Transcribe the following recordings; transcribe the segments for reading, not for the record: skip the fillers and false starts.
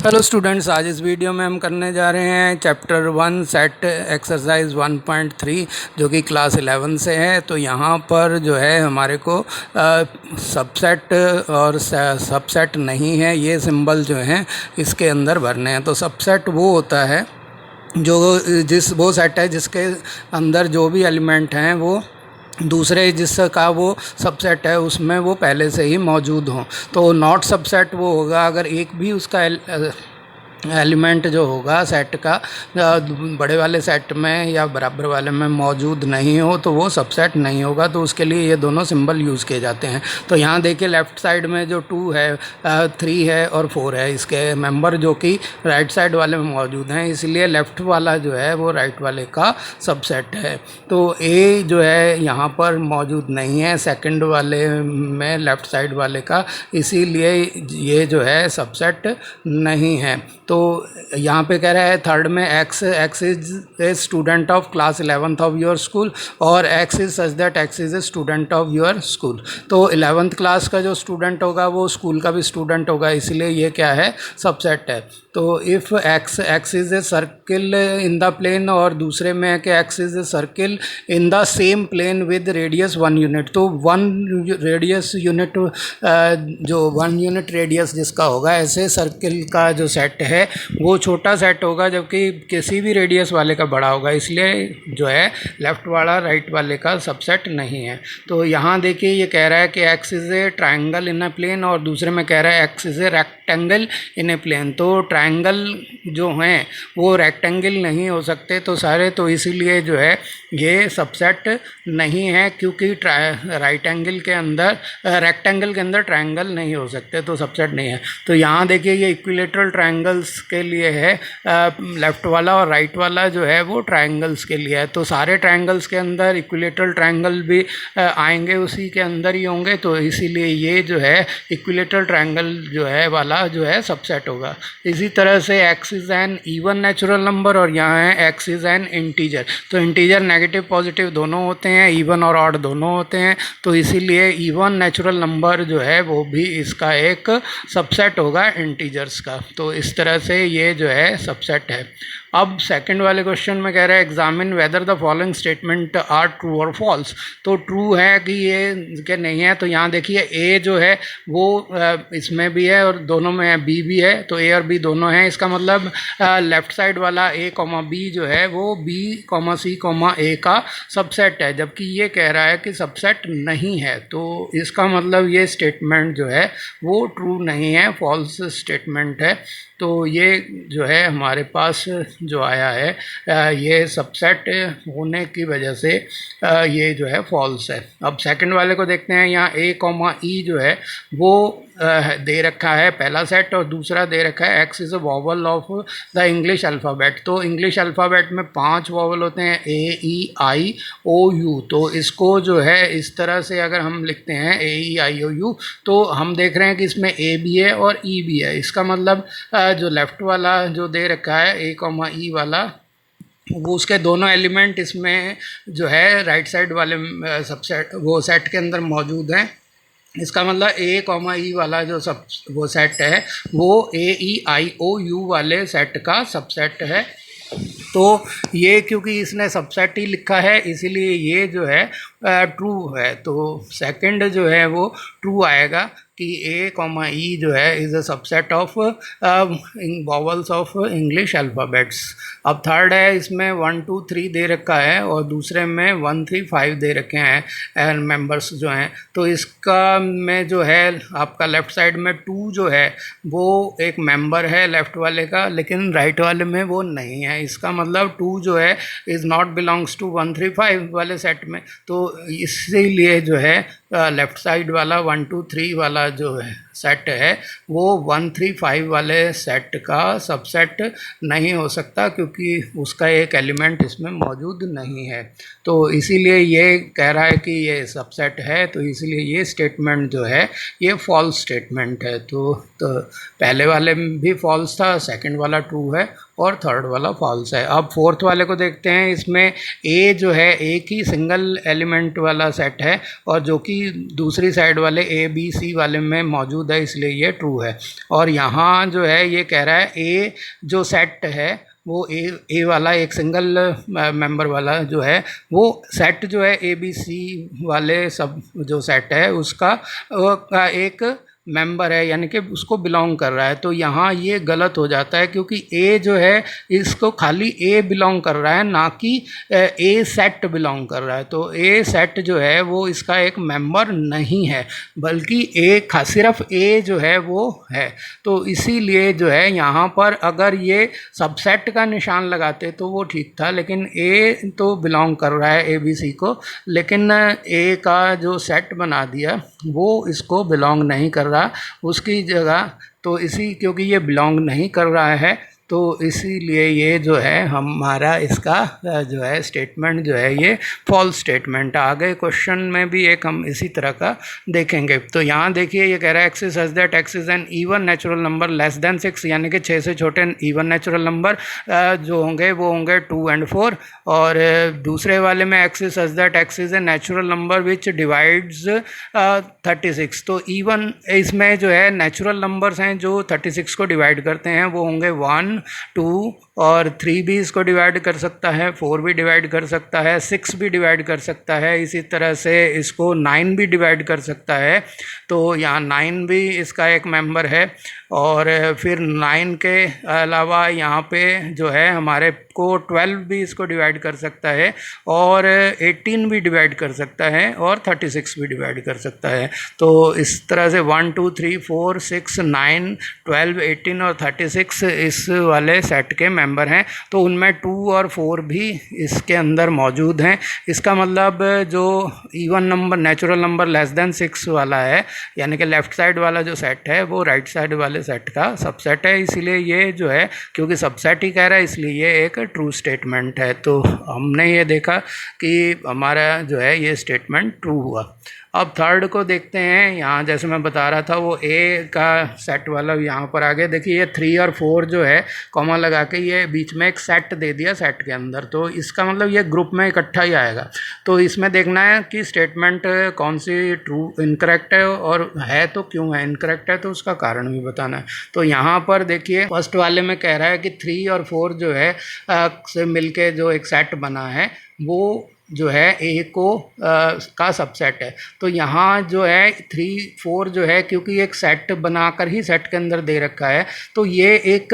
Hello students, आज इस video में हम करने जा रहे हैं चैप्टर 1 सेट एक्सरसाइज 1.3 जो कि क्लास 11 से है। तो यहाँ पर जो है हमारे को सबसेट और सबसेट नहीं है, ये सिंबल जो हैं इसके अंदर भरने हैं। तो सबसेट वो होता है वो सेट है जिसके अंदर जो भी एलिमेंट हैं वो दूसरे जिसका वो सबसेट है उसमें वो पहले से ही मौजूद हों। तो नॉट सबसेट वो होगा अगर एक भी उसका एलिमेंट जो होगा सेट का बड़े वाले सेट में या बराबर वाले में मौजूद नहीं हो तो वो सबसेट नहीं होगा। तो उसके लिए ये दोनों सिंबल यूज़ किए जाते हैं। तो यहाँ देखिए लेफ़्ट साइड में जो 2 है, 3 है और 4 है, इसके मेंबर जो कि राइट साइड वाले में मौजूद हैं, इसलिए लेफ़्ट वाला जो है वो राइट वाले का सबसेट है। तो ए जो है यहाँ पर मौजूद नहीं है सेकंड वाले में, लेफ़्ट साइड वाले का, इसीलिए ये जो है सबसेट नहीं है। तो यहाँ पे कह रहा है थर्ड में X is a student of class 11th of your school और X is such that X is a student of your school. तो 11th क्लास का जो स्टूडेंट होगा वो स्कूल का भी स्टूडेंट होगा, इसलिए ये क्या है, सबसेट है। तो if X is a circle in the plane, और दूसरे में है कि X is a circle in the same plane with radius 1 unit. तो 1 रेडियस यूनिट जो 1 यूनिट रेडियस जिसका होगा, ऐसे सर्किल का जो सेट है वो छोटा सेट होगा जबकि किसी भी रेडियस वाले का बड़ा होगा, इसलिए जो है लेफ़्ट वाला राइट वाले का सबसेट नहीं है। तो यहाँ देखिए ये कह रहा है कि X is a triangle in a plane, और दूसरे में कह रहा है X is a rectangle in a plane. तो ट्राइंगल जो हैं वो रेक्टेंगल नहीं हो सकते तो सारे, तो इसीलिए जो है ये सबसेट नहीं है, क्योंकि राइट एंगल के अंदर रेक्टेंगल के अंदर ट्राइंगल नहीं हो सकते, तो सबसेट नहीं है। तो यहाँ देखिए ये इक्विलेटरल ट्राइंगल्स के लिए है, लेफ़्ट वाला, और राइट वाला जो है वो ट्राइंगल्स के लिए है। तो सारे ट्राइंगल्स के अंदर इक्विलेटरल ट्राइंगल भी आएंगे, उसी के अंदर ही होंगे, तो इसीलिए ये जो है इक्विलेटरल ट्राइंगल जो है वाला जो है सबसेट होगा। इसी तरह से x is an even natural number, और यहाँ है एक्स इज़ एन इंटीजर। तो इंटीजर नेगेटिव पॉजिटिव दोनों होते हैं, इवन और ऑड दोनों होते हैं, तो इसीलिए इवन नेचुरल नंबर जो है वो भी इसका एक सबसेट होगा इंटीजर्स का। तो इस तरह से ये जो है सबसेट है। अब सेकंड वाले क्वेश्चन में कह रहा है examine whether the following statement are true और फॉल्स। तो ट्रू है कि ये कि नहीं है। तो यहाँ देखिए ए जो है वो इसमें भी है और दोनों में है, बी भी है, तो ए और बी दोनों हैं। इसका मतलब लेफ़्ट साइड वाला ए कॉमा बी जो है वो बी कॉमा सी कॉमा ए का सबसेट है, जबकि ये कह रहा है कि सबसेट नहीं है। तो इसका मतलब ये स्टेटमेंट जो है वो ट्रू नहीं है, फॉल्स स्टेटमेंट है। तो ये जो है हमारे पास जो आया है ये सबसेट होने की वजह से ये जो है फॉल्स है। अब सेकंड वाले को देखते हैं। यहाँ ए कॉमा ई जो है वो दे रखा है पहला सेट, और दूसरा दे रखा है X is a vowel of the English alphabet. तो इंग्लिश अल्फ़ाबेट में 5 वॉवल होते हैं, ए ई आई ओ यू। तो इसको जो है इस तरह से अगर हम लिखते हैं ए ई आई ओ यू, तो हम देख रहे हैं कि इसमें ए भी है और ई भी है। इसका मतलब जो लेफ़्ट वाला जो दे रखा है ए कॉमा ई वाला, वो उसके दोनों एलिमेंट इसमें जो है राइट साइड वाले सबसेट वो सेट के अंदर मौजूद हैं। इसका मतलब ए कॉमा ई वाला जो वो सेट है वो ए ई आई ओ यू वाले सेट का सबसेट है। तो ये क्योंकि इसने सबसेट ही लिखा है इसीलिए ये जो है ट्रू है। तो सेकंड जो है वो ट्रू आएगा कि ए कॉमा ई जो है is a subset of vowels of English alphabets. अब थर्ड है, इसमें 1 2 3 दे रखा है और दूसरे में 1 3 5 दे रखे हैं मेंबर्स जो हैं। तो इसका में जो है आपका लेफ़्ट साइड में 2 जो है वो एक मेंबर है लेफ़्ट वाले का, लेकिन राइट वाले में वो नहीं है। इसका मतलब 2 जो है इज़ नॉट बिलोंग्स टू 1 3 5 वाले सेट में। तो इसीलिए जो है लेफ़्ट साइड वाला 1 2 3 वाला जो है सेट है वो 1 3 5 वाले सेट का सबसेट नहीं हो सकता, क्योंकि उसका एक एलिमेंट इसमें मौजूद नहीं है। तो इसीलिए ये कह रहा है कि ये सबसेट है, तो इसीलिए ये स्टेटमेंट जो है ये फॉल्स स्टेटमेंट है। तो पहले वाले में भी फॉल्स था, सेकंड वाला ट्रू है और थर्ड वाला फॉल्स है। अब फोर्थ वाले को देखते हैं। इसमें ए जो है एक ही सिंगल एलिमेंट वाला सेट है, और जो कि दूसरी साइड वाले ए बी सी वाले में मौजूद मौजूद है, इसलिए ये ट्रू है। और यहाँ जो है ये कह रहा है ए जो सेट है वो ए वाला एक सिंगल मेंबर वाला जो है वो सेट जो है ABC वाले सब जो सेट है उसका एक मेंबर है, यानी कि उसको बिलोंग कर रहा है। तो यहाँ ये गलत हो जाता है क्योंकि ए जो है इसको खाली ए बिलोंग कर रहा है, ना कि ए सेट बिलोंग कर रहा है। तो ए सेट जो है वो इसका एक मेंबर नहीं है, बल्कि सिर्फ ए जो है वो है। तो इसीलिए जो है यहाँ पर अगर ये सबसेट का निशान लगाते तो वो ठीक था, लेकिन ए तो बिलोंग कर रहा है ABC को, लेकिन ए का जो सेट बना दिया वो इसको बिलोंग नहीं कर रहा उसकी जगह। तो क्योंकि ये बिलोंग नहीं कर रहा है तो इसीलिए ये जो है हमारा इसका जो है स्टेटमेंट जो है ये फॉल्स स्टेटमेंट। आगे क्वेश्चन में भी एक हम इसी तरह का देखेंगे। तो यहाँ देखिए ये कह रहा है x is such that x is an even natural number less than 6, यानी कि 6 से छोटे इवन नेचुरल नंबर जो होंगे वो होंगे 2 और 4। और दूसरे वाले में X is such that x is a natural number which divides 36। तो इवन इसमें जो है नेचुरल नंबर्स हैं जो 36 को डिवाइड करते हैं वो होंगे 1, 2 और 3 भी इसको डिवाइड कर सकता है, 4 भी डिवाइड कर सकता है, 6 भी डिवाइड कर सकता है, इसी तरह से इसको 9 भी डिवाइड कर सकता है। तो यहाँ 9 भी इसका एक मेंबर है। और फिर 9 के अलावा यहाँ पे जो है हमारे को 12 भी इसको डिवाइड कर सकता है, और 18 भी डिवाइड कर सकता है, और 36 भी डिवाइड कर सकता है। तो इस तरह से 1, 2, 3, 4, 6, 9, 12, 18 और 36 इस वाले सेट के मेंबर हैं। तो उनमें 2 और 4 भी इसके अंदर मौजूद हैं। इसका मतलब जो even number natural number less than 6 वाला है, यानी कि लेफ़्ट साइड वाला जो सेट है वो राइट साइड वाले सेट का सबसेट है। इसीलिए ये जो है क्योंकि सबसेट ही कह रहा है इसलिए ये एक ट्रू स्टेटमेंट है। तो हमने ये देखा कि हमारा जो है ये स्टेटमेंट ट्रू हुआ। अब थर्ड को देखते हैं। यहाँ जैसे मैं बता रहा था वो ए का सेट वाला यहाँ पर आगे देखिए ये 3 और 4 जो है कॉमा लगा के ये बीच में एक सेट दे दिया सेट के अंदर। तो इसका मतलब ये ग्रुप में इकट्ठा ही आएगा। तो इसमें देखना है कि स्टेटमेंट कौन सी ट्रू इनकरेक्ट है, और है तो क्यों है, इनकरेक्ट है तो उसका कारण भी बताना है। तो यहाँ पर देखिए फर्स्ट वाले में कह रहा है कि 3 और 4 जो है से मिलके जो एक सेट बना है वो जो है ए को का सबसेट है। तो यहाँ जो है 3, 4 जो है क्योंकि एक सेट बनाकर ही सेट के अंदर दे रखा है, तो ये एक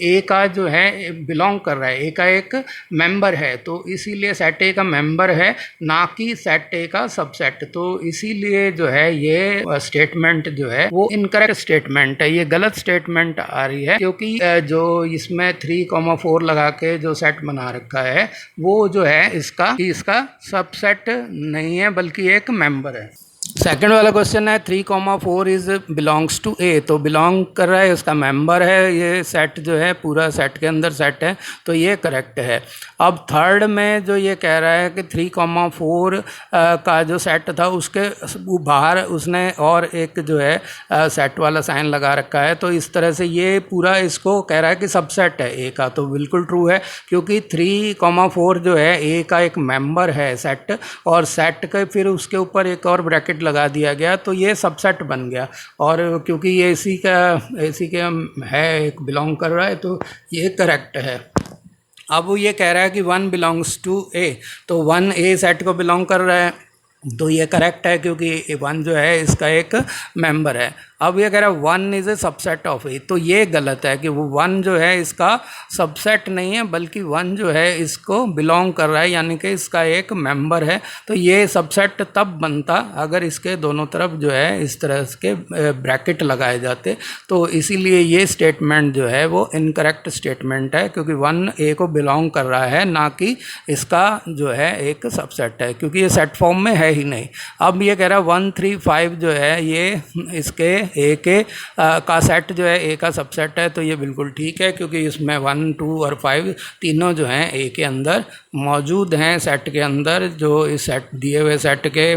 ए का जो है बिलोंग कर रहा है, ए का एक मेंबर है। तो इसीलिए सेट ए का मेंबर है, ना कि सेट ए का सबसेट। तो इसीलिए जो है ये स्टेटमेंट जो है वो इनकरेक्ट स्टेटमेंट है, ये गलत स्टेटमेंट आ रही है, क्योंकि जो इसमें 3, 4 लगा के जो सेट बना रखा है वो जो है इसका सबसेट नहीं है बल्कि एक मेंबर है। सेकंड वाला क्वेश्चन है 3, 4 इज बिलोंग्स टू ए। तो बिलोंग कर रहा है, उसका मेंबर है, ये सेट जो है पूरा सेट के अंदर सेट है, तो ये करेक्ट है। अब थर्ड में जो ये कह रहा है कि 3, 4 का जो सेट था उसके बाहर उसने और एक जो है सेट वाला साइन लगा रखा है। तो इस तरह से ये पूरा इसको कह रहा है कि सबसेट है ए का। तो बिल्कुल ट्रू है, क्योंकि 3, 4 जो है ए का एक मेंबर है सेट, और सेट के फिर उसके ऊपर एक और ब्रैकेट लगा दिया गया तो ये सबसेट बन गया। और क्योंकि ये इसी के है एक बिलोंग कर रहा है तो ये करेक्ट है। अब वो ये कह रहा है कि 1 बिलोंग्स टू ए, तो 1 ए सेट को बिलोंग कर रहा है, तो ये करेक्ट है क्योंकि 1 जो है इसका एक मेंबर है। अब ये कह रहा है 1 इज़ ए सबसेट ऑफ ए, तो ये गलत है कि वो 1 जो है इसका सबसेट नहीं है बल्कि 1 जो है इसको बिलोंग कर रहा है, यानी कि इसका एक मेंबर है। तो ये सबसेट तब बनता अगर इसके दोनों तरफ जो है इस तरह के ब्रैकेट लगाए जाते। तो इसीलिए ये स्टेटमेंट जो है वो इनकरेक्ट स्टेटमेंट है, क्योंकि 1 ए को बिलोंग कर रहा है, ना कि इसका जो है एक सबसेट है, क्योंकि ये सेट फॉर्म में है ही नहीं। अब ये कह रहा है 1, 3, 5 जो है ये इसके ए के का सेट जो है ए का सबसेट है। तो ये बिल्कुल ठीक है, क्योंकि इसमें 1, 2 और 5 तीनों जो हैं ए के अंदर मौजूद हैं, सेट के अंदर जो इस सेट दिए हुए सेट के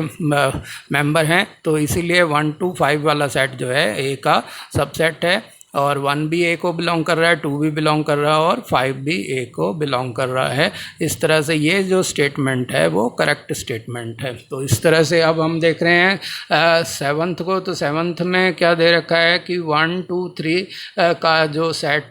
मेंबर हैं। तो इसीलिए 1, 2, 5 वाला सेट जो है ए का सबसेट है। और 1 भी ए को बिलोंग कर रहा है, 2 भी बिलोंग कर रहा है और 5 भी ए को बिलोंग कर रहा है। इस तरह से ये जो स्टेटमेंट है वो करेक्ट स्टेटमेंट है। तो इस तरह से अब हम देख रहे हैं सेवन्थ को। तो सेवन्थ में क्या दे रखा है कि 1 2 3 का जो सेट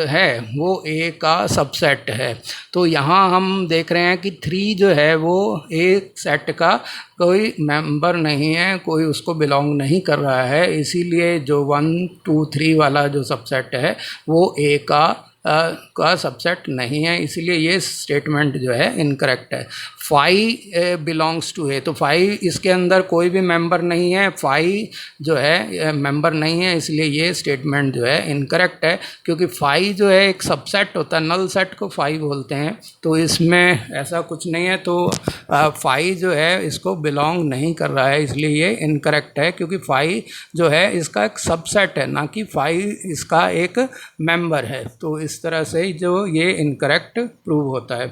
है वो ए का सबसेट है। तो यहाँ हम देख रहे हैं कि 3 जो है वो ए सेट का कोई मेंबर नहीं है, कोई उसको बिलोंग नहीं कर रहा है, इसीलिए जो 1 2 3 वाला जो सबसेट है वो ए का सबसेट नहीं है, इसीलिए ये स्टेटमेंट जो है इनकरेक्ट है। 5 बिलोंग्स टू ए, तो 5 इसके अंदर कोई भी मेंबर नहीं है, 5 जो है मेंबर नहीं है, इसलिए ये स्टेटमेंट जो है इनकरेक्ट है। क्योंकि 5 जो है एक सबसेट होता है, नल सेट को 5 बोलते हैं, तो इसमें ऐसा कुछ नहीं है। तो 5 जो है इसको बिलोंग नहीं कर रहा है, इसलिए ये इनकरेक्ट है। क्योंकि 5 जो है इसका एक सबसेट है, ना कि 5 इसका एक मेंबर है। तो इस तरह से जो ये इनकरेक्ट प्रूव होता है।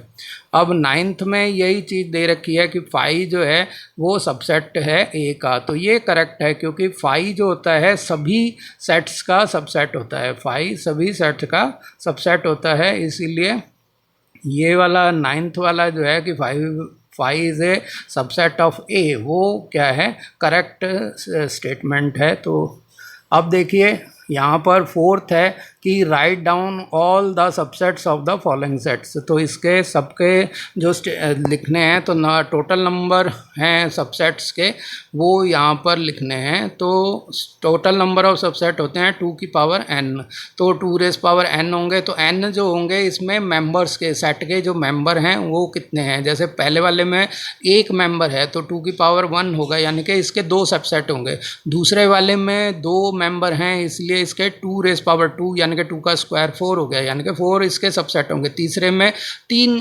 अब 9th में यही चीज़ दे रखी है कि 5 जो है वो सबसेट है ए का, तो ये करेक्ट है। क्योंकि 5 जो होता है सभी सेट्स का सबसेट होता है, 5 सभी सेट्स का सबसेट होता है, इसीलिए ये वाला 9th वाला जो है कि 5 इज़ ए सबसेट ऑफ ए, वो क्या है, करेक्ट स्टेटमेंट है। तो अब देखिए यहाँ पर 4th है कि write down all the subsets of the following sets. तो इसके सबके जो लिखने हैं, तो टोटल नंबर हैं सबसेट्स के वो यहाँ पर लिखने हैं। तो टोटल नंबर ऑफ सबसेट होते हैं 2 की पावर n, तो 2 रेज़ पावर n होंगे। तो n जो होंगे इसमें मेंबर्स के सेट के जो मेंबर हैं वो कितने हैं, जैसे पहले वाले में एक मेंबर है तो 2 की पावर 1 होगा, यानी कि इसके 2 सबसेट होंगे। दूसरे वाले में 2 मेंबर हैं, इसलिए इसके 2 रेज़ पावर 2 यानी कि 2 का स्क्वायर 4 हो गया, यानी कि 4 इसके सबसेट होंगे। तीसरे में 3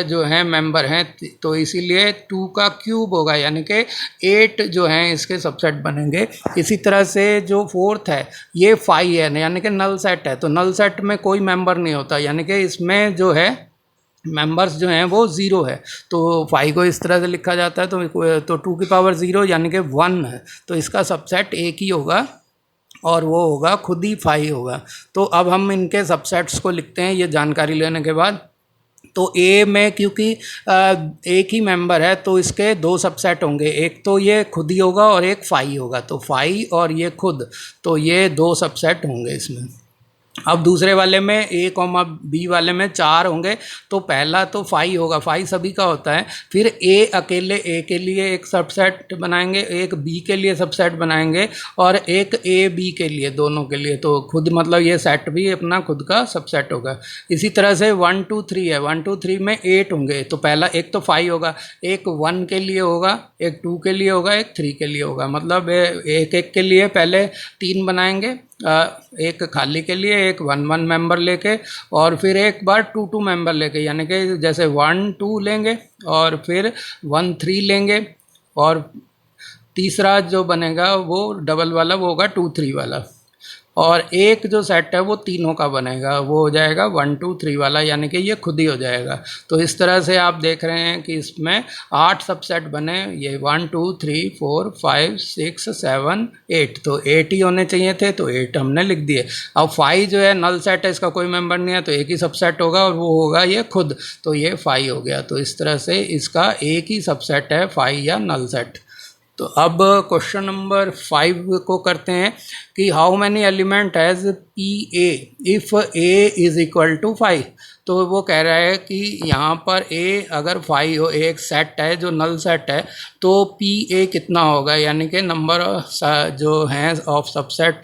जो हैं मेंबर हैं, तो इसीलिए 2 का क्यूब होगा, यानी कि 8 जो हैं इसके सबसेट बनेंगे। इसी तरह से जो 4th है ये 5 है, यानी कि नल सेट है। तो नल सेट में कोई मेंबर नहीं होता, यानी कि इसमें जो है मेंबर्स जो हैं वो 0 है। तो 5 को इस तरह से लिखा जाता है, तो 2 की पावर 0 यानी कि 1 है, तो इसका सबसेट एक ही होगा और वो होगा खुद ही 5 होगा। तो अब हम इनके सबसेट्स को लिखते हैं ये जानकारी लेने के बाद। तो ए में क्योंकि एक ही मेंबर है तो इसके 2 सबसेट होंगे, एक तो ये खुद ही होगा और एक 5 होगा। तो 5 और ये खुद, तो ये 2 सबसेट होंगे इसमें। अब दूसरे वाले में a, b वाले में 4 होंगे, तो पहला तो 5 होगा, 5 सभी का होता है। फिर a अकेले a के लिए एक सबसेट बनाएंगे, एक b के लिए सबसेट बनाएंगे और एक a b के लिए, दोनों के लिए। तो खुद मतलब ये सेट भी अपना खुद का सबसेट होगा। इसी तरह से 1 2 3 है, 1 2 3 में 8 होंगे, तो पहला एक तो 5 होगा, एक 1 के लिए होगा, एक 2 के लिए होगा, एक 3 के लिए होगा। मतलब एक एक के लिए पहले 3 बनाएंगे, एक खाली के लिए, एक 1 1 मेंबर लेके, और फिर एक बार 2 2 मेंबर लेके, यानी कि जैसे 1 2 लेंगे और फिर 1 3 लेंगे, और तीसरा जो बनेगा वो डबल वाला वो होगा 2 3 वाला, और एक जो सेट है वो तीनों का बनेगा, वो हो जाएगा 1 2 3 वाला, यानी कि ये खुद ही हो जाएगा। तो इस तरह से आप देख रहे हैं कि इसमें 8 सबसेट बने, ये 1 2 3 4 5 6 7 8, तो 8 ही होने चाहिए थे, तो 8 हमने लिख दिए। अब 5 जो है नल सेट है, इसका कोई मेंबर नहीं है, तो एक ही सबसेट होगा और वो होगा ये खुद, तो ये 5 हो गया। तो इस तरह से इसका एक ही सबसेट है 5 या नल सेट। तो अब क्वेश्चन नंबर 5 को करते हैं कि how many element has P A if A is equal to 5। तो वो कह रहा है कि यहाँ पर ए अगर 5 हो, एक सेट है जो नल सेट है, तो पी ए कितना होगा, यानी कि नंबर जो हैं ऑफ सबसेट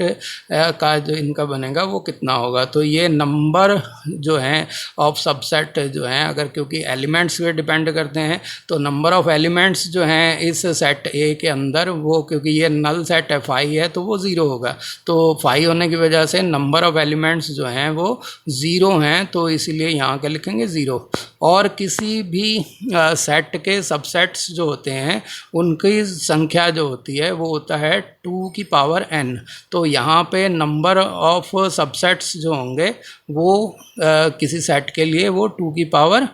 का जो इनका बनेगा वो कितना होगा। तो ये नंबर जो हैं ऑफ सबसेट जो हैं, अगर क्योंकि एलिमेंट्स पे डिपेंड करते हैं, तो नंबर ऑफ एलिमेंट्स जो हैं इस सेट ए के अंदर, वो क्योंकि ये नल सेट है 5 है तो वो 0 होगा। तो 5 होने की वजह से नंबर ऑफ एलिमेंट्स जो हैं वो 0 हैं, तो इसीलिए यहाँ के लिखेंगे 0। और किसी भी सेट के सबसेट्स जो होते हैं उनकी संख्या जो होती है वो होता है 2 की पावर n। तो यहाँ पे नंबर ऑफ सबसेट्स जो होंगे वो किसी सेट के लिए वो 2 की पावर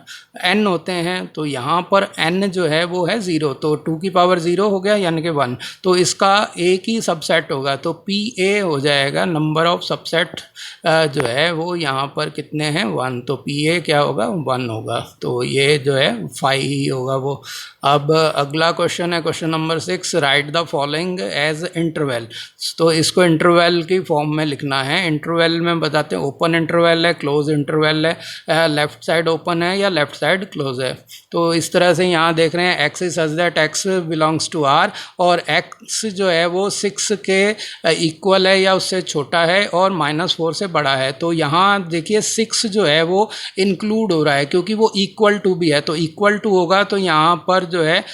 n होते हैं। तो यहाँ पर n जो है वो है 0, तो 2 की पावर 0 हो गया यानी कि 1। तो इसका एक ही सबसेट होगा, तो PA हो जाएगा, नंबर ऑफ सबसेट जो है वो यहाँ पर कितने हैं 1, तो PA क्या होगा 1 होगा। तो ये जो है 5 ही होगा वो। अब अगला क्वेश्चन है question number 6, write the following as interval. तो इसको इंटरवल की फॉर्म में लिखना है। इंटरवल में बताते हैं ओपन इंटरवल है, क्लोज इंटरवल है, लेफ्ट साइड ओपन है या लेफ्ट साइड क्लोज है। तो इस तरह से यहाँ देख रहे हैं x is such that x belongs to r, और x जो है वो 6 के इक्वल है या उससे छोटा है और -4 से बड़ा है। तो यहाँ देखिए 6 जो है वो इंक्लूड हो रहा है क्योंकि वो इक्वल टू भी है, तो इक्वल टू होगा तो यहाँ पर जो है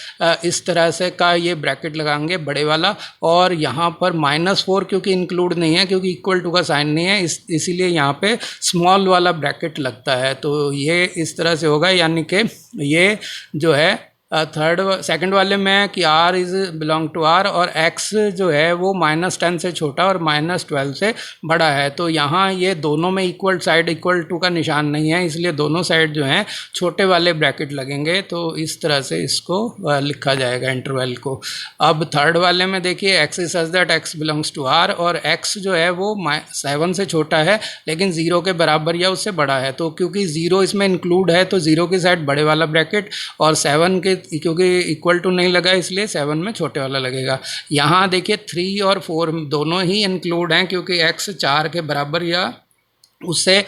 इस तरह से का ये ब्रैकेट लगाएंगे बड़े वाला, और यहाँ पर -4 क्योंकि इंक्लूड नहीं है क्योंकि इक्वल टू का साइन नहीं है, इसीलिए यहाँ पे स्मॉल वाला ब्रैकेट लगता है। तो ये इस तरह से होगा, यानी कि ये जो है सेकंड वाले में कि r is belong to r और x जो है वो -10 से छोटा और -12 से बड़ा है। तो यहाँ ये दोनों में इक्वल साइड इक्वल टू का निशान नहीं है, इसलिए दोनों साइड जो हैं छोटे वाले ब्रैकेट लगेंगे। तो इस तरह से इसको लिखा जाएगा इंटरवल को। अब थर्ड वाले में देखिए x is such that x belongs to r, और x जो है वो 7 से छोटा है लेकिन 0 के बराबर या उससे बड़ा है। तो क्योंकि 0 इसमें इंक्लूड है तो 0 की साइड बड़े वाला ब्रैकेट, और 7 के क्योंकि इक्वल टू नहीं लगा इसलिए 7 में छोटे वाला लगेगा। यहाँ देखिए 3 और 4 दोनों ही इंक्लूड हैं क्योंकि x 4 के बराबर या उससे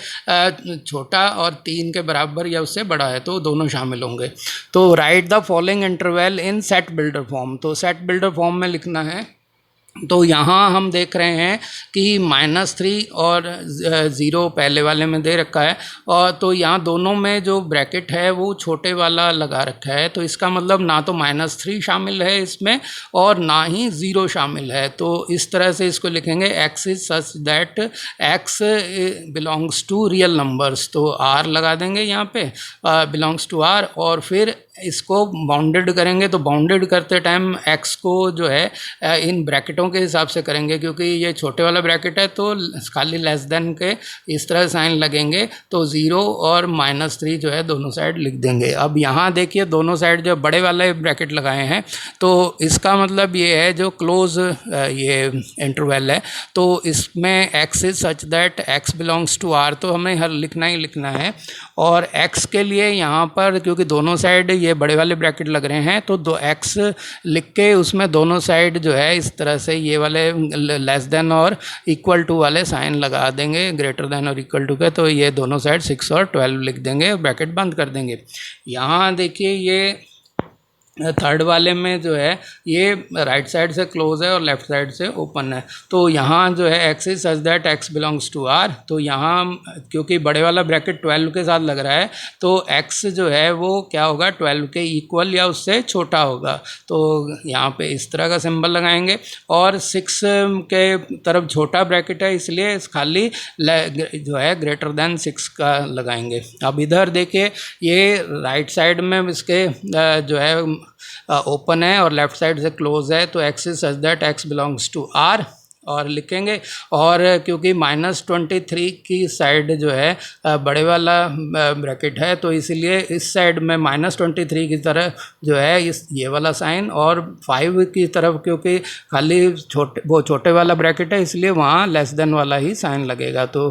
छोटा और 3 के बराबर या उससे बड़ा है, तो दोनों शामिल होंगे। तो right the following interval in set builder form. तो सेट बिल्डर फॉर्म में लिखना है। तो यहाँ हम देख रहे हैं कि -3 और 0 पहले वाले में दे रखा है, और तो यहाँ दोनों में जो ब्रैकेट है वो छोटे वाला लगा रखा है। तो इसका मतलब ना तो -3 शामिल है इसमें और ना ही 0 शामिल है। तो इस तरह से इसको लिखेंगे x is such that x belongs to real numbers. तो r लगा देंगे यहाँ पे बिलोंग्स टू r, और फिर इसको बाउंडेड करेंगे। तो बाउंडेड करते टाइम x को जो है इन ब्रैकेटों के हिसाब से करेंगे क्योंकि ये छोटे वाला ब्रैकेट है तो खाली लेस देन के इस तरह साइन लगेंगे। तो 0 और -3 जो है दोनों साइड लिख देंगे। अब यहाँ देखिए दोनों साइड जो बड़े वाले ब्रैकेट लगाए हैं, तो इसका मतलब ये है जो क्लोज ये इंटरवल है, तो इसमें x is such that x belongs to r, तो हमें हर लिखना ही लिखना है। और x के लिए यहाँ पर क्योंकि दोनों साइड ये बड़े वाले ब्रैकेट लग रहे हैं तो 2x लिख के उसमें दोनों साइड जो है इस तरह से ये वाले लेस देन और इक्वल टू वाले साइन लगा देंगे, ग्रेटर देन और इक्वल टू के। तो ये दोनों साइड 6 और 12 लिख देंगे, ब्रैकेट बंद कर देंगे। यहाँ देखिए ये थर्ड वाले में जो है ये राइट साइड से क्लोज है और लेफ्ट साइड से ओपन है। तो यहाँ जो है x is such that x belongs to r, तो यहाँ क्योंकि बड़े वाला ब्रैकेट 12 के साथ लग रहा है तो x जो है वो क्या होगा 12 के इक्वल या उससे छोटा होगा। तो यहाँ पे इस तरह का सिंबल लगाएंगे, और 6 के तरफ छोटा ब्रैकेट है इसलिए खाली जो है ग्रेटर देन 6 का लगाएंगे। अब इधर देखिए ये राइट साइड में इसके जो है ओपन है और लेफ्ट साइड से क्लोज है, तो x is such that x belongs to r और लिखेंगे। और क्योंकि -23 की साइड जो है बड़े वाला ब्रैकेट है तो इसीलिए इस साइड में -23 की तरफ जो है इस ये वाला साइन, और 5 की तरफ क्योंकि खाली छोटे वाला ब्रैकेट है इसलिए वहाँ लेस देन वाला ही साइन लगेगा। तो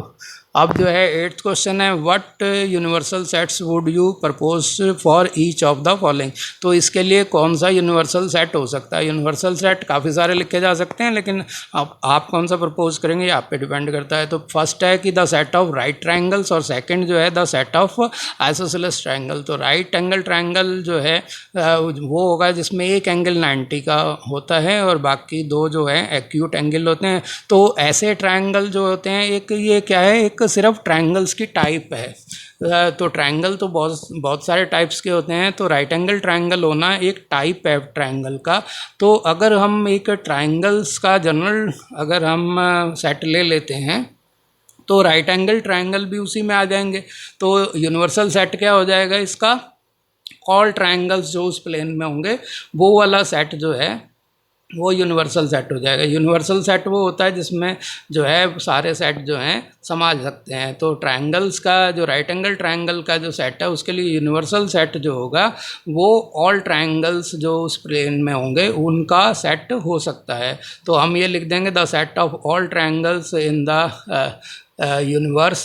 अब जो है 8th क्वेश्चन है, what universal sets would you propose for each of the following. तो इसके लिए कौन सा यूनिवर्सल सेट हो सकता है। यूनिवर्सल सेट काफ़ी सारे लिखे जा सकते हैं, लेकिन आप कौन सा प्रपोज करेंगे आप पे डिपेंड करता है। तो फर्स्ट है कि the set of right triangles, और सेकंड जो है the set of isosceles triangle. तो राइट एंगल ट्रायंगल जो है वो होगा जिसमें एक एंगल 90 का होता है और बाकी दो जो है एक्यूट एंगल होते हैं। तो ऐसे ट्रायंगल जो होते हैं, एक ये क्या है, एक सिर्फ ट्रायंगल्स की टाइप है। तो ट्रायंगल तो बहुत सारे टाइप्स के होते हैं, तो राइट एंगल ट्रायंगल होना एक टाइप है ट्रायंगल का। तो अगर हम एक ट्रायंगल्स का जनरल अगर हम सेट ले लेते हैं तो राइट एंगल ट्रायंगल भी उसी में आ जाएंगे। तो यूनिवर्सल सेट क्या हो जाएगा इसका, ऑल ट्रायंगल्स जो उस प्लेन में होंगे वो वाला सेट जो है वो यूनिवर्सल सेट हो जाएगा। यूनिवर्सल सेट वो होता है जिसमें जो है सारे सेट जो हैं समा सकते हैं। तो ट्रायंगल्स का जो राइट एंगल ट्रायंगल का जो सेट है उसके लिए यूनिवर्सल सेट जो होगा वो ऑल ट्रायंगल्स जो उस प्लेन में होंगे उनका सेट हो सकता है। तो हम ये लिख देंगे the set of all triangles in the universe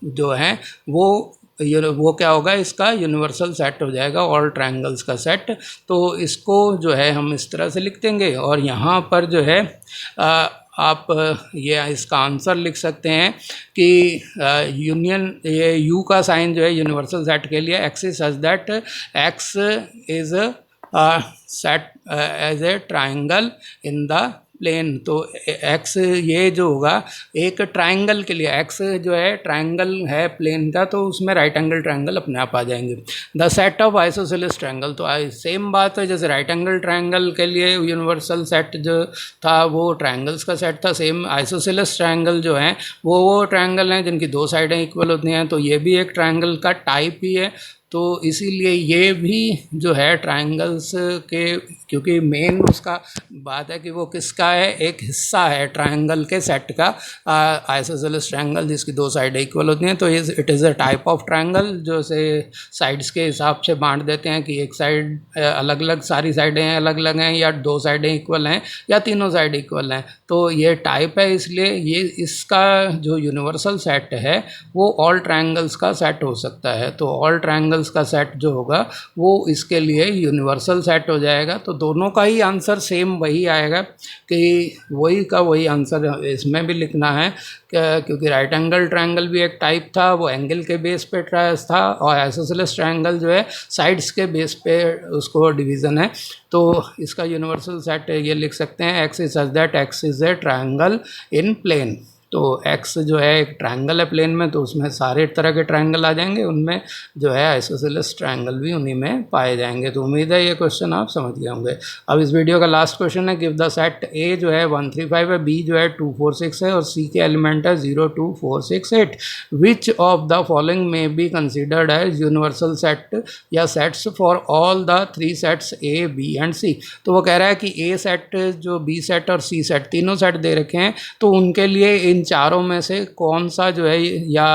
जो हैं वो क्या होगा, इसका यूनिवर्सल सेट हो जाएगा ऑल ट्रायंगल्स का सेट। तो इसको जो है हम इस तरह से लिख देंगे और यहाँ पर जो है आप ये इसका आंसर लिख सकते हैं कि यूनियन ये यू का साइन जो है यूनिवर्सल सेट के लिए X is such that X is set as a triangle in the plane. तो एक्स ये जो होगा एक ट्रायंगल के लिए, एक्स जो है ट्रायंगल है प्लेन का, तो उसमें राइट एंगल ट्रायंगल अपने आप आ जाएंगे। The set of isosceles triangle, तो सेम बात है जैसे राइट एंगल ट्रायंगल के लिए यूनिवर्सल सेट जो था वो ट्रायंगल्स का सेट था, सेम आइसोसेलेस ट्रायंगल जो है वो ट्रायंगल हैं जिनकी दो साइडें इक्वल होती हैं। तो ये भी एक ट्रायंगल का टाइप ही है। तो इसीलिए ये भी जो है ट्रायंगल्स के, क्योंकि मेन उसका बात है कि वो किसका है, एक हिस्सा है ट्रायंगल के सेट का, आइसोसेलेस ट्रायंगल जिसकी दो साइड इक्वल होती हैं। तो it is a type of triangle जो से साइड्स के हिसाब से बांट देते हैं कि एक साइड अलग अलग, सारी साइडें अलग अलग हैं, या दो साइडें इक्वल हैं, या तीनों साइड इक्वल हैं। तो ये टाइप है, इसलिए ये इसका जो यूनिवर्सल सेट है वो ऑल ट्रायंगल्स का सेट हो सकता है। तो ऑल ट्रायंगल्स का सेट जो होगा वो इसके लिए यूनिवर्सल सेट हो जाएगा। तो दोनों का ही आंसर सेम वही आएगा कि वही का वही आंसर इसमें भी लिखना है, क्योंकि राइट एंगल ट्रायंगल भी एक टाइप था, वो एंगल के बेस पे था, और आइसोसेलेस ट्रायंगल जो है साइड्स के बेस पे उसको डिवीज़न है। तो इसका यूनिवर्सल सेट ये लिख सकते हैं, X is such that X is a triangle in plane. तो एक्स जो है एक ट्रायंगल है प्लेन में, तो उसमें सारे तरह के ट्रायंगल आ जाएंगे, उनमें जो है आइसोसेलेस ट्रायंगल भी उन्हीं में पाए जाएंगे। तो उम्मीद है ये क्वेश्चन आप समझ गए होंगे। अब इस वीडियो का लास्ट क्वेश्चन है, गिव द सेट ए जो है 1 3 5 है, बी जो है 2 4 6 है, और सी के एलिमेंट है 0 2 4 6 8। Which of the following may be considered as universal set या sets for all the 3 sets A B and C. तो वो कह रहा है कि ए सेट, जो बी सेट और सी सेट तीनों सेट दे रखे हैं, तो उनके लिए इन चारों में से कौन सा जो है या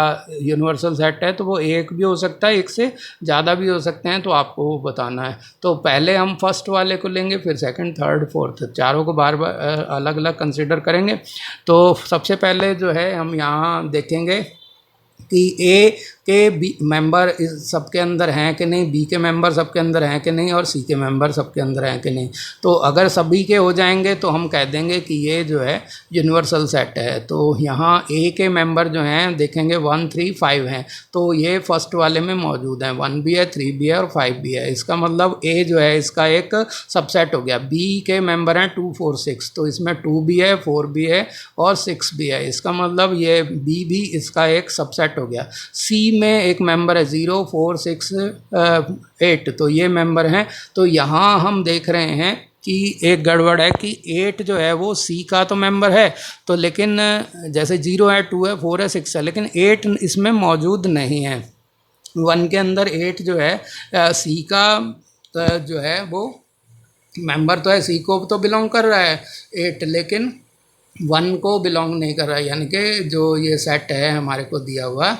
यूनिवर्सल सेट है। तो वो एक भी हो सकता है, एक से ज़्यादा भी हो सकते हैं, तो आपको वो बताना है। तो पहले हम फर्स्ट वाले को लेंगे, फिर सेकंड, थर्ड, फोर्थ, चारों को बार बार अलग अलग कंसिडर करेंगे। तो सबसे पहले जो है हम यहाँ देखेंगे कि ए के बी मेंबर सबके अंदर हैं कि नहीं, बी के मेंबर सबके अंदर हैं कि नहीं, और सी के मेंबर सबके अंदर हैं कि नहीं। तो अगर सभी के हो जाएंगे तो हम कह देंगे कि ये जो है यूनिवर्सल सेट है। तो यहाँ ए के मेंबर जो हैं देखेंगे 1 3 5 हैं, तो ये फर्स्ट वाले में मौजूद हैं, 1 भी है, 3 भी है और 5 भी है। इसका मतलब ए जो है इसका एक सबसेट हो गया। बी के मेंबर हैं 2 4 6, तो इसमें 2 भी है, 4 भी है और 6 भी है। इसका मतलब ये बी भी इसका एक सबसेट हो गया। सी में एक मेंबर है 0 4 6 8, तो ये मेंबर हैं। तो यहाँ हम देख रहे हैं कि एक गड़बड़ है कि 8 जो है वो सी का तो मेंबर है, तो लेकिन जैसे 0 है, 2 है, 4 है, 6 है, लेकिन 8 इसमें मौजूद नहीं है। 1 के अंदर 8 जो है सी का जो है वो मेंबर तो है, सी को तो बिलोंग कर रहा है 8, लेकिन 1 को बिलोंग नहीं कर रहा है। यानी कि जो ये सेट है हमारे को दिया हुआ,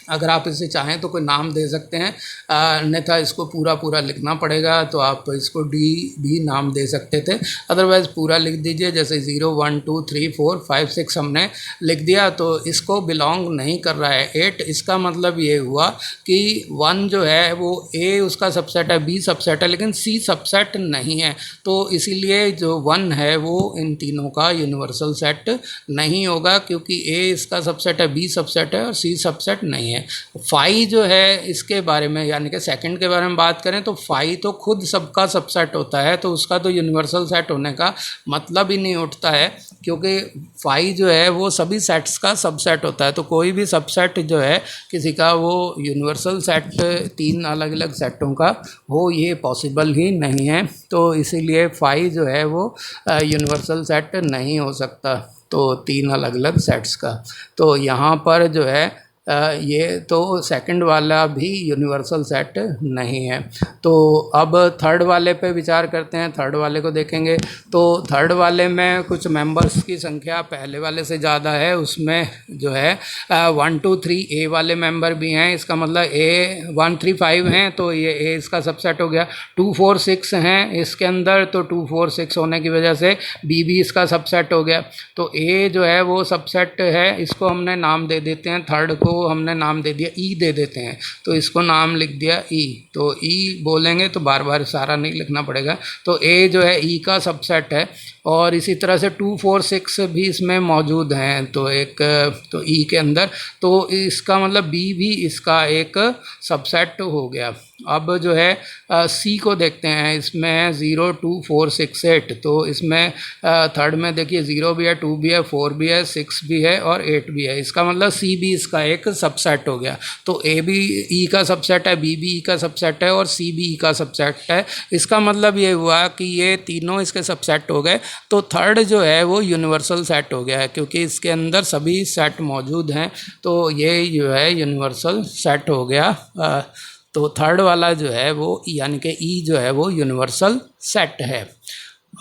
अगर आप इसे चाहें तो कोई नाम दे सकते हैं, अन्यथा इसको पूरा लिखना पड़ेगा। तो आप इसको डी भी नाम दे सकते थे, अदरवाइज़ पूरा लिख दीजिए। जैसे 0 1 2 3 4 5 6 हमने लिख दिया, तो इसको बिलोंग नहीं कर रहा है 8। इसका मतलब ये हुआ कि 1 जो है वो ए उसका सबसेट है, बी सबसेट है, लेकिन सी सबसेट नहीं है। तो इसीलिए जो 1 है वो इन तीनों का यूनिवर्सल सेट नहीं होगा, क्योंकि ए इसका सबसेट है, बी सबसेट है और सी सबसेट नहीं है। फाई जो है इसके बारे में, यानी कि सेकंड के बारे में बात करें, तो फाई तो खुद सबका सबसेट होता है, तो उसका तो यूनिवर्सल सेट होने का मतलब ही नहीं उठता है, क्योंकि फाई जो है वो सभी सेट्स का सबसेट होता है। तो कोई भी सबसेट जो है किसी का वो यूनिवर्सल सेट 3 अलग अलग सेटों का हो, ये पॉसिबल ही नहीं है। तो इसीलिए फाई जो है वो यूनिवर्सल सेट नहीं हो सकता, तो 3 अलग अलग सेट्स का। तो यहाँ पर जो है ये तो सेकंड वाला भी यूनिवर्सल सेट नहीं है। तो अब थर्ड वाले पे विचार करते हैं, थर्ड वाले को देखेंगे। तो थर्ड वाले में कुछ मेंबर्स की संख्या पहले वाले से ज़्यादा है, उसमें जो है 1 2 3 ए वाले मेंबर भी हैं। इसका मतलब ए 1 3 5 हैं तो ये ए इसका सबसेट हो गया। 2 4 6 हैं इसके अंदर, तो 2 4 6 होने की वजह से बी भी इसका सबसेट हो गया। तो ए जो है वो सबसेट है, इसको हमने नाम दे देते हैं, थर्ड को हमने नाम दे दिया ई दे देते हैं, तो इसको नाम लिख दिया ई। तो ई बोलेंगे तो बार बार सारा नहीं लिखना पड़ेगा। तो ए जो है ई का सबसेट है, और इसी तरह से 2 4 6 भी इसमें मौजूद हैं, तो एक तो ई के अंदर, तो इसका मतलब बी भी इसका एक सबसेट हो गया। अब जो है सी को देखते हैं, इसमें है 0 2 4 6 8, तो इसमें थर्ड में देखिए 0 भी है, 2 भी है, 4 भी है, 6 भी है और 8 भी है। इसका मतलब सी भी इसका एक सबसेट हो गया। तो ए भी ई का सबसेट है, बी भी ई का सबसेट है और सी भी ई का सबसेट है। इसका मतलब ये हुआ कि ये तीनों इसके सबसेट हो गए। तो थर्ड जो है वो यूनिवर्सल सेट हो गया है, क्योंकि इसके अंदर सभी सेट मौजूद हैं, तो ये जो है यूनिवर्सल सेट हो गया। तो थर्ड वाला जो है वो यानी कि ई जो है वो यूनिवर्सल सेट है।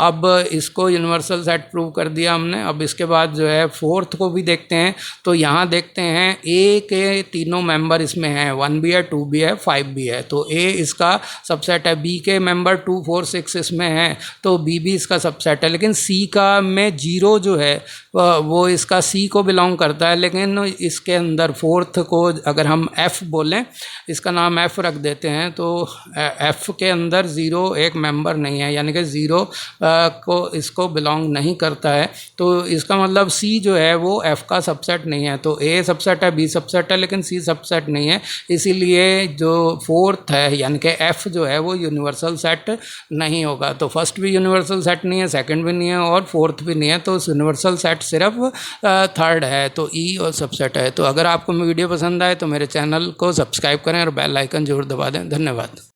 अब इसको यूनिवर्सल सेट प्रूव कर दिया हमने। अब इसके बाद जो है फोर्थ को भी देखते हैं। तो यहाँ देखते हैं ए के तीनों मेंबर इसमें हैं, 1 भी है, 2 भी है, 5 भी है, तो ए इसका सबसेट है। बी के मेंबर 2 4 6 इसमें हैं, तो बी भी इसका सबसेट है। लेकिन सी का में 0 जो है वो इसका सी को बिलोंग करता है, लेकिन इसके अंदर फोर्थ को अगर हम एफ़ बोलें, इसका नाम एफ़ रख देते हैं, तो एफ़ के अंदर 0 एक मेंबर नहीं है, यानी कि 0 को इसको बिलोंग नहीं करता है। तो इसका मतलब सी जो है वो एफ़ का सबसेट नहीं है। तो ए सबसेट है, बी सबसेट है, लेकिन सी सबसेट नहीं है। इसीलिए जो फोर्थ है यानी कि एफ़ जो है वो यूनिवर्सल सेट नहीं होगा। तो फर्स्ट भी यूनिवर्सल सेट नहीं है, सेकंड भी नहीं है और फोर्थ भी नहीं है। तो यूनिवर्सल सेट सिर्फ थर्ड है, तो ई और सबसेट है। तो अगर आपको वीडियो पसंद आए तो मेरे चैनल को सब्सक्राइब करें और बेल आइकन जरूर दबा दें। धन्यवाद।